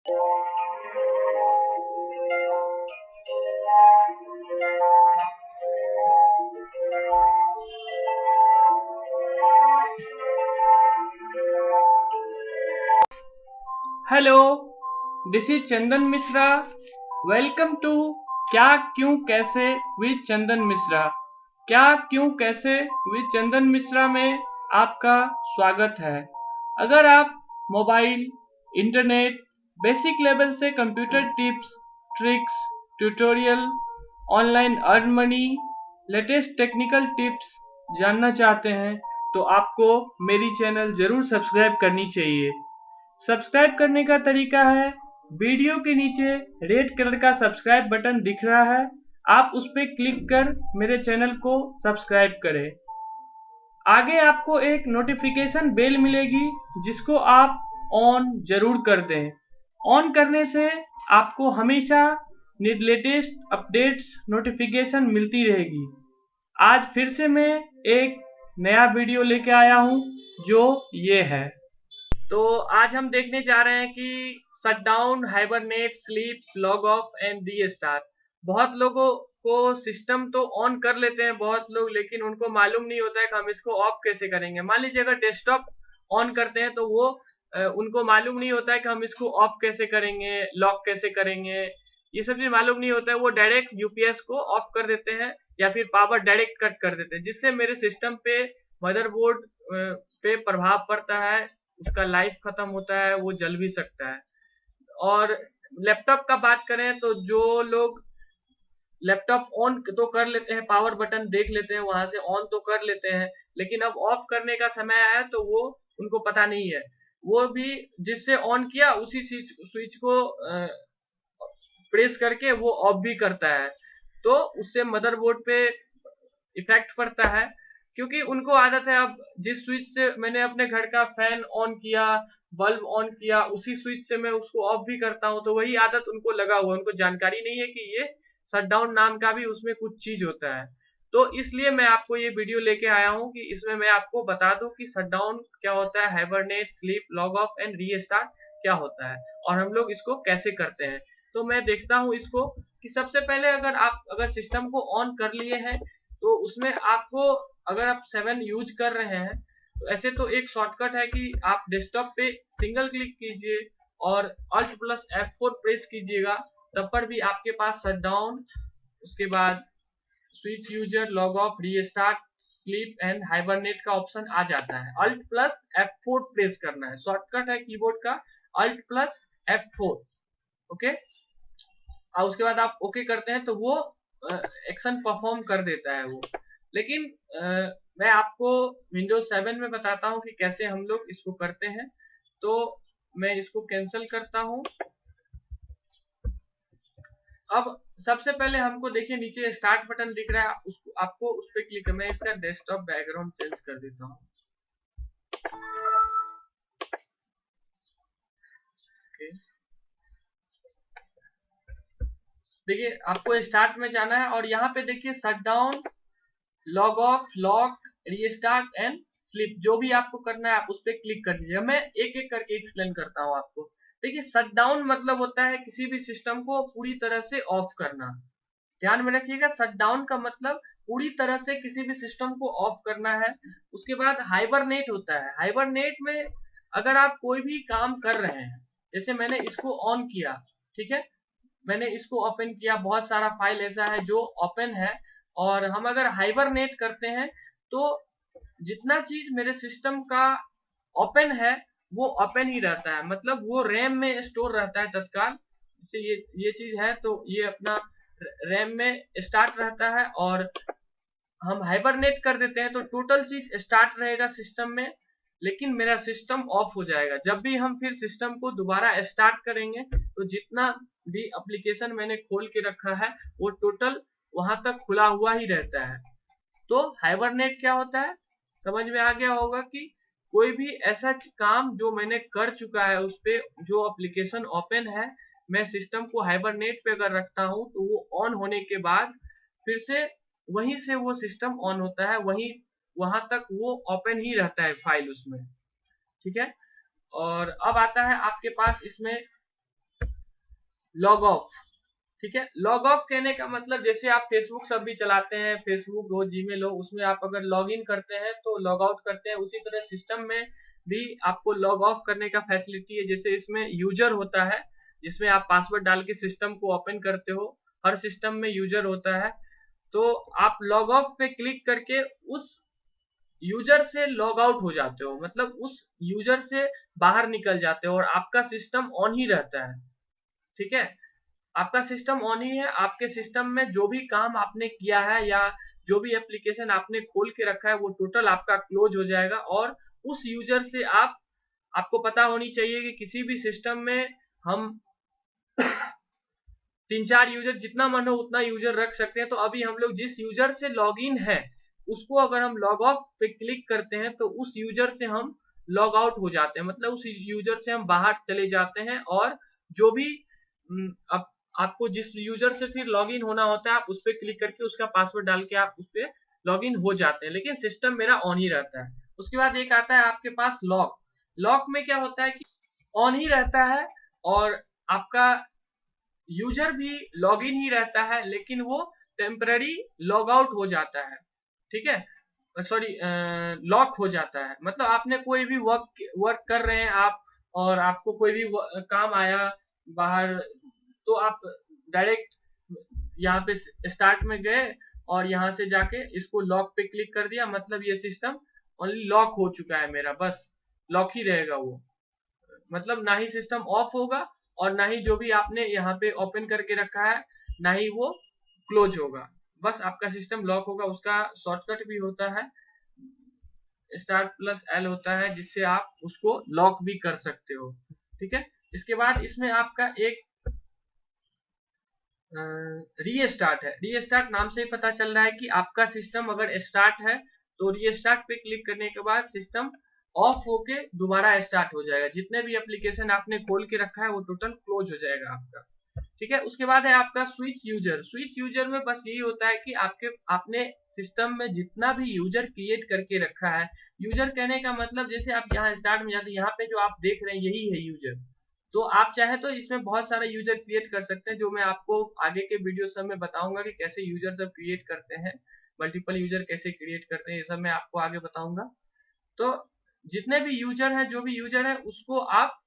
Hello, this is Chandan Mishra. Welcome to क्या क्यों कैसे विद चंदन मिश्रा। क्या क्यों कैसे विद चंदन मिश्रा में आपका स्वागत है। अगर आप मोबाइल, इंटरनेट, बेसिक लेवल से computer tips, tricks, tutorial, online earn money, latest technical tips जानना चाहते हैं तो आपको मेरी चैनल जरूर सब्सक्राइब करनी चाहिए। सब्सक्राइब करने का तरीका है, वीडियो के नीचे रेड कलर का सब्सक्राइब बटन दिख रहा है, आप उस पर क्लिक कर मेरे चैनल को सब्सक्राइब करें। आगे आपको एक नोटिफिकेशन बेल मिलेगी जिसको आप ऑन जरूर कर दें। ऑन करने से आपको हमेशा लेटेस्ट अपडेट्स नोटिफिकेशन मिलती रहेगी। आज फिर से मैं एक नया वीडियो लेके आया हूँ जो ये है। तो आज हम देखने जा रहे हैं कि shutdown, hibernate, sleep, log of and restart. बहुत लोगों को सिस्टम तो ऑन कर लेते हैं बहुत लोग, लेकिन उनको मालूम नहीं होता है कि हम इसको ऑफ कैसे करेंगे। मान लीजिए अगर डेस्कटॉप ऑन करते हैं तो वो उनको मालूम नहीं होता है कि हम इसको ऑफ कैसे करेंगे, लॉक कैसे करेंगे, ये सब चीज मालूम नहीं होता है। वो डायरेक्ट यूपीएस को ऑफ कर देते हैं या फिर पावर डायरेक्ट कट कर देते हैं, जिससे मेरे सिस्टम पे, मदरबोर्ड पे प्रभाव पड़ता है, उसका लाइफ खत्म होता है, वो जल भी सकता है। और लैपटॉप का बात करें तो जो लोग लैपटॉप ऑन तो कर लेते हैं, पावर बटन देख लेते हैं, वहां से ऑन तो कर लेते हैं, लेकिन अब ऑफ करने का समय आया तो वो उनको पता नहीं है। वो भी जिससे ऑन किया उसी स्विच को प्रेस करके वो ऑफ भी करता है, तो उससे मदरबोर्ड पे इफेक्ट पड़ता है। क्योंकि उनको आदत है, अब जिस स्विच से मैंने अपने घर का फैन ऑन किया, बल्ब ऑन किया, उसी स्विच से मैं उसको ऑफ भी करता हूं, तो वही आदत उनको लगा हुआ। उनको जानकारी नहीं है कि ये शटडाउन नाम का भी उसमें कुछ चीज होता है। तो इसलिए मैं आपको ये वीडियो लेके आया हूं कि इसमें मैं आपको बता दूं कि शटडाउन क्या होता है, hibernate, sleep, log of and restart क्या होता है और हम लोग इसको कैसे करते हैं। तो मैं देखता हूं इसको कि सबसे पहले अगर सिस्टम को ऑन कर लिए हैं तो उसमें आपको, अगर आप 7 यूज कर रहे हैं तो ऐसे तो एक शॉर्टकट है कि आप डेस्कटॉप पे सिंगल क्लिक कीजिए और Alt प्लस F4 प्रेस कीजिएगा, तब पर भी आपके पास शटडाउन, उसके बाद switch user, log of, restart, sleep and hibernate का ऑप्शन आ जाता है। Alt प्लस F4 प्रेस करना है, शॉर्टकट है कीबोर्ड का Alt प्लस F4। ओके, और उसके बाद आप ओके करते हैं तो वो एक्शन परफॉर्म कर देता है वो। लेकिन मैं आपको विंडोज 7 में बताता हूँ कि कैसे हम लोग इसको करते हैं। तो मैं इसको कैंसिल करता हूँ। अब सबसे पहले हमको देखिए नीचे स्टार्ट बटन दिख रहा है, उसको आपको उस पर क्लिक करना है। इसका डेस्कटॉप बैकग्राउंड चेंज कर देता हूँ। देखिए आपको स्टार्ट में जाना है और यहाँ पे देखिए shutdown, log of, lock, restart and sleep, जो भी आपको करना है आप उस पर क्लिक कर दीजिए। मैं एक एक करके एक्सप्लेन करता हूँ आपको। देखिए शटडाउन मतलब होता है किसी भी सिस्टम को पूरी तरह से ऑफ करना। ध्यान में रखिएगा, शटडाउन का मतलब पूरी तरह से किसी भी सिस्टम को ऑफ करना है। उसके बाद हाइबरनेट होता है। हाइबरनेट में अगर आप कोई भी काम कर रहे हैं, जैसे मैंने इसको ऑन किया, ठीक है, मैंने इसको ओपन किया, बहुत सारा फाइल ऐसा है जो ओपन है, और हम अगर हाइबरनेट करते हैं तो जितना चीज मेरे सिस्टम का ओपन है वो ओपन ही रहता है, मतलब वो रैम में स्टोर रहता है तत्काल। जैसे ये चीज है तो ये अपना रैम में स्टार्ट रहता है, और हम हाइबरनेट कर देते हैं तो टोटल चीज स्टार्ट रहेगा सिस्टम में, लेकिन मेरा सिस्टम ऑफ हो जाएगा। जब भी हम फिर सिस्टम को दोबारा स्टार्ट करेंगे तो जितना भी एप्लीकेशन मैंने खोल के रखा है वो टोटल वहां तक खुला हुआ ही रहता है। तो हाइबरनेट क्या होता है समझ में आ गया होगा कि कोई भी ऐसा काम जो मैंने कर चुका है, उस पे जो एप्लीकेशन ओपन है, मैं सिस्टम को हाइबरनेट पे अगर रखता हूं तो वो ऑन होने के बाद फिर से वहीं से वो सिस्टम ऑन होता है, वहीं वहां तक वो ओपन ही रहता है फाइल उसमें। ठीक है, और अब आता है आपके पास इसमें लॉग ऑफ। ठीक है, लॉग ऑफ कहने का मतलब जैसे आप फेसबुक सब भी चलाते हैं, फेसबुक हो, जीमेल हो, उसमें आप अगर लॉग इन करते हैं तो लॉग आउट करते हैं, उसी तरह सिस्टम में भी आपको लॉग ऑफ करने का फैसिलिटी है। जैसे इसमें यूजर होता है, जिसमें आप पासवर्ड डाल के सिस्टम को ओपन करते हो, हर सिस्टम में यूजर होता है, तो आप लॉग ऑफ पे क्लिक करके उस यूजर से लॉग आउट हो जाते हो, मतलब उस यूजर से बाहर निकल जाते हो और आपका सिस्टम ऑन ही रहता है। ठीक है, आपका सिस्टम ऑन ही है, आपके सिस्टम में जो भी काम आपने किया है या जो भी एप्लीकेशन आपने खोल के रखा है वो टोटल आपका क्लोज हो जाएगा। और उस यूजर से आपको पता होनी चाहिए कि किसी भी सिस्टम में हम 3-4 यूजर, जितना मन हो उतना यूजर रख सकते हैं। तो अभी हम लोग जिस यूजर से लॉग इन है उसको अगर हम लॉग ऑफ पे क्लिक करते हैं तो उस यूजर से हम लॉग आउट हो जाते हैं, मतलब उस यूजर से हम बाहर चले जाते हैं। और जो भी अब आपको जिस यूजर से फिर लॉग इन होना होता है आप उस पर क्लिक करके उसका पासवर्ड डाल के आप उस पर लॉग इन हो जाते हैं, लेकिन सिस्टम मेरा ऑन ही रहता है। उसके बाद एक आता है आपके पास लॉक। लॉक में क्या होता है कि ऑन ही रहता है और आपका यूजर भी लॉग इन ही रहता है, लेकिन वो टेम्पररी लॉग आउट हो जाता है। ठीक है, सॉरी, लॉक हो जाता है। मतलब आपने कोई भी वर्क कर रहे हैं आप, और आपको कोई भी काम आया बाहर, तो आप डायरेक्ट यहाँ पे स्टार्ट में गए और यहाँ से जाके इसको लॉक पे क्लिक कर दिया, मतलब ये सिस्टम ओनली लॉक हो चुका है मेरा, बस लॉक ही रहेगा वो, मतलब ना ही सिस्टम ऑफ होगा और ना ही जो भी आपने यहाँ पे ओपन करके रखा है ना ही वो क्लोज होगा, बस आपका सिस्टम लॉक होगा। उसका शॉर्टकट भी होता है, Start+L होता है, जिससे आप उसको लॉक भी कर सकते हो। ठीक है, इसके बाद इसमें आपका एक रीस्टार्ट है। रीस्टार्ट नाम से ही पता चल रहा है कि आपका सिस्टम अगर स्टार्ट है तो रीस्टार्ट पे क्लिक करने के बाद सिस्टम ऑफ होके दोबारा स्टार्ट हो जाएगा। जितने भी एप्लीकेशन आपने खोल के रखा है वो टोटल क्लोज हो जाएगा आपका। ठीक है, उसके बाद है आपका स्विच यूजर। स्विच यूजर में बस यही होता है कि आपने सिस्टम में जितना भी यूजर क्रिएट करके रखा है, यूजर कहने का मतलब जैसे आप यहाँ स्टार्ट में जाते हैं, यहाँ पे जो आप देख रहे हैं यही है यूजर। तो आप चाहे तो इसमें बहुत सारा यूजर क्रिएट कर सकते हैं, जो मैं आपको आगे के वीडियो सब में बताऊंगा कि कैसे यूजर सब क्रिएट करते हैं, मल्टीपल यूजर कैसे क्रिएट करते हैं, ये सब मैं आपको आगे बताऊंगा। तो जितने भी यूजर है, जो भी यूजर है, उसको आप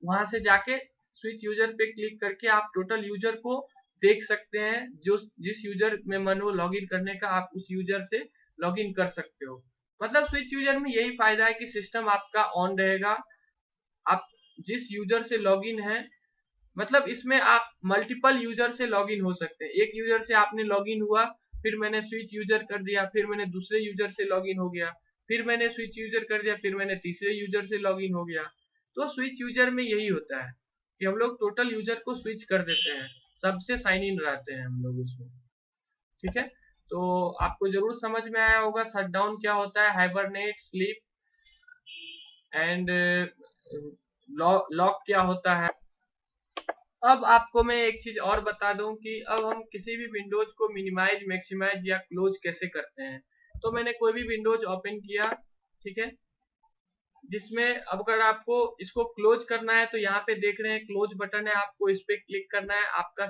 वहां से जाके स्विच यूजर पे क्लिक करके आप टोटल यूजर को देख सकते हैं। जो जिस यूजर में मन हो लॉगिन करने का, आप उस यूजर से लॉगिन कर सकते हो। मतलब स्विच यूजर में यही फायदा है कि सिस्टम आपका ऑन रहेगा, आप जिस यूजर से लॉगिन है, मतलब इसमें आप मल्टीपल यूजर से लॉगिन हो सकते हैं। एक यूजर से आपने लॉगिन हुआ, फिर मैंने स्विच यूजर कर दिया, फिर मैंने दूसरे यूजर से लॉगिन हो गया, फिर मैंने स्विच यूजर कर दिया, फिर मैंने तीसरे यूजर से लॉगिन हो गया। तो स्विच यूजर में यही होता है कि हम लोग टोटल यूजर को स्विच कर देते हैं, सबसे साइन इन रहते हैं हम लोग उसमें। ठीक है, तो आपको जरूर समझ में आया होगा शटडाउन क्या होता है, हाइबरनेट, स्लीप एंड लॉक क्या होता है। अब आपको मैं एक चीज और बता दूं कि अब हम किसी भी विंडोज को मिनिमाइज, मैक्सिमाइज या क्लोज कैसे करते हैं। तो मैंने कोई भी विंडोज ओपन किया, ठीक है, जिसमें अब अगर आपको इसको क्लोज करना है तो यहाँ पे देख रहे हैं क्लोज बटन है, आपको इस पे क्लिक करना है, आपका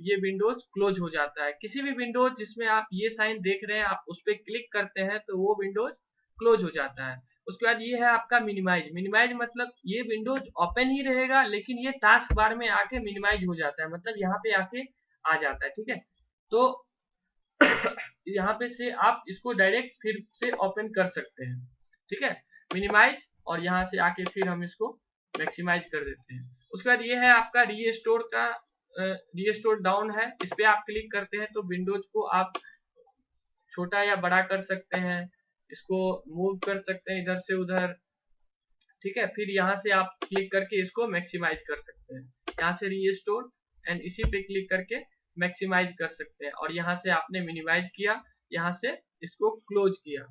ये विंडोज क्लोज हो जाता है। किसी भी विंडोज जिसमें आप ये साइन देख रहे हैं आप उस पे क्लिक करते हैं तो वो विंडोज क्लोज हो जाता है। उसके बाद ये है आपका मिनिमाइज। मिनिमाइज मतलब ये विंडोज ओपन ही रहेगा लेकिन ये टास्क बार में आके मिनिमाइज हो जाता है, मतलब यहाँ पे आके आ जाता है। ठीक है, तो यहाँ पे से आप इसको डायरेक्ट फिर से ओपन कर सकते हैं। ठीक है, मिनिमाइज, और यहाँ से आके फिर हम इसको मैक्सिमाइज कर देते हैं। उसके बाद ये है आपका रीस्टोर का, रीस्टोर डाउन है, इस पे आप क्लिक करते हैं तो विंडोज को आप छोटा या बड़ा कर सकते हैं, इसको मूव कर सकते हैं इधर से उधर। ठीक है, फिर यहाँ से आप क्लिक करके इसको मैक्सिमाइज कर सकते हैं, यहाँ से रीस्टोर एंड इसी पे क्लिक करके मैक्सिमाइज कर सकते हैं। और यहाँ से आपने मिनिमाइज किया, यहाँ से इसको क्लोज किया।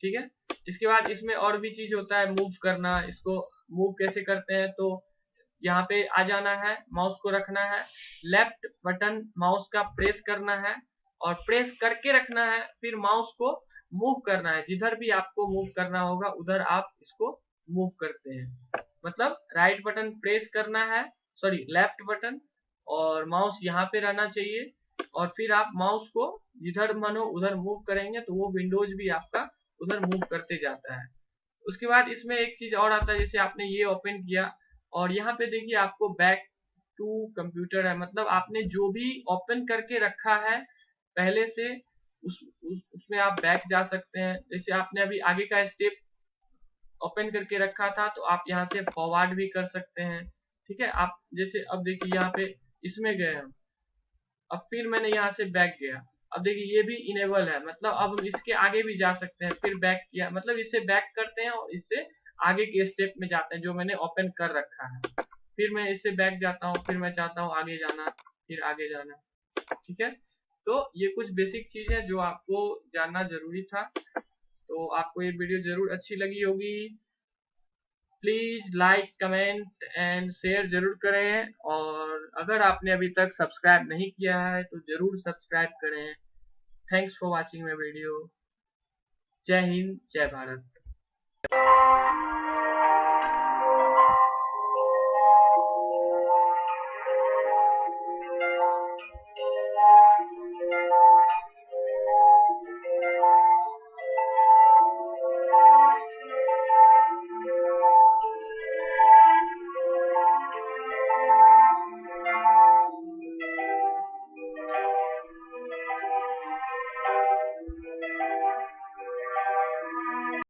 ठीक है, इसके बाद इसमें और भी चीज होता है मूव करना। इसको मूव कैसे करते हैं, तो यहाँ पे आ जाना है, माउस को रखना है, लेफ्ट बटन माउस का प्रेस करना है और प्रेस करके रखना है, फिर माउस को मूव करना है, जिधर भी आपको मूव करना होगा उधर आप इसको मूव करते हैं। मतलब राइट बटन प्रेस करना है, सॉरी लेफ्ट बटन और माउस यहाँ पे रहना चाहिए, और फिर आप माउस को जिधर मनो उधर मूव करेंगे तो वो विंडोज भी आपका उधर मूव करते जाता है। उसके बाद इसमें एक चीज और आता है, जैसे आपने ये ओपन किया और यहाँ पे देखिए आपको बैक टू कंप्यूटर है, मतलब आपने जो भी ओपन करके रखा है पहले से उसमें आप बैक जा सकते हैं। जैसे आपने अभी आगे का स्टेप ओपन करके रखा था तो आप यहाँ से फॉरवर्ड भी कर सकते हैं। ठीक है, आप जैसे अब देखिए यहाँ पे इसमें गए हम, अब फिर मैंने यहाँ से बैक गया, अब देखिए ये भी इनेबल है, मतलब अब हम इसके आगे भी जा सकते हैं। फिर बैक किया, मतलब इससे बैक करते हैं और इससे आगे के स्टेप में जाते हैं जो मैंने ओपन कर रखा है। फिर मैं इससे बैक जाता हूँ, फिर मैं चाहता हूँ आगे जाना, फिर आगे जाना। ठीक है, तो ये कुछ बेसिक चीज है जो आपको जानना जरूरी था। तो आपको ये वीडियो जरूर अच्छी लगी होगी। Please like comment and share जरूर करें, और अगर आपने अभी तक सब्सक्राइब नहीं किया है तो जरूर सब्सक्राइब करें। Thanks for watching my video. जय हिंद, जय भारत।